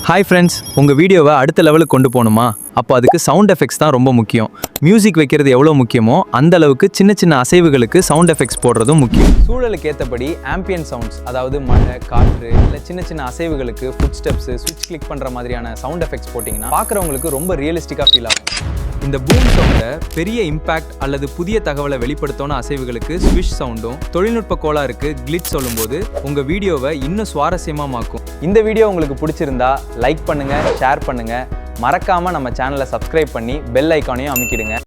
Hi friends, உங்கள் வீடியோவை அடுத்த லெவலுக்கு கொண்டு போகணுமா? அப்போ அதுக்கு சவுண்ட் எஃபெக்ட்ஸ் தான் ரொம்ப முக்கியம். மியூசிக் வைக்கிறது எவ்வளோ முக்கியமோ அந்த அளவுக்கு சின்ன சின்ன அசைவுகளுக்கு சவுண்ட் எஃபெக்ட்ஸ் போடுறதும் முக்கியம். சூழலுக்கு ஏற்றபடி ஆம்பியன் சவுண்ட்ஸ், அதாவது மழை, காற்று, இல்லை சின்ன சின்ன அசைவுகளுக்கு ஃபுட் ஸ்டெப்ஸு, ஸ்விட்ச் கிளிக் பண்ணுற மாதிரியான சவுண்ட் எஃபெக்ட்ஸ் போட்டிங்கன்னா பார்க்குறவங்களுக்கு ரொம்ப ரியலிஸ்டிக்காக ஃபீல் ஆகும். இந்த பூம் சவுண்டை பெரிய இம்பாக்ட் அல்லது புதிய தகவலை வெளிப்படுத்தோன அசைவுகளுக்கு ஸ்விஷ் சவுண்டும், தொழில்நுட்ப கோளாறுக்கு கிளிட்ச் சொல்லும்போது உங்கள் வீடியோவை இன்னும் சுவாரஸ்யமாக மாக்கும். இந்த வீடியோ உங்களுக்கு பிடிச்சிருந்தா லைக் பண்ணுங்கள், ஷேர் பண்ணுங்கள், மறக்காமல் நம்ம சேனலை சப்ஸ்கிரைப் பண்ணி பெல் ஐக்கானையும் அமுக்கிடுங்க.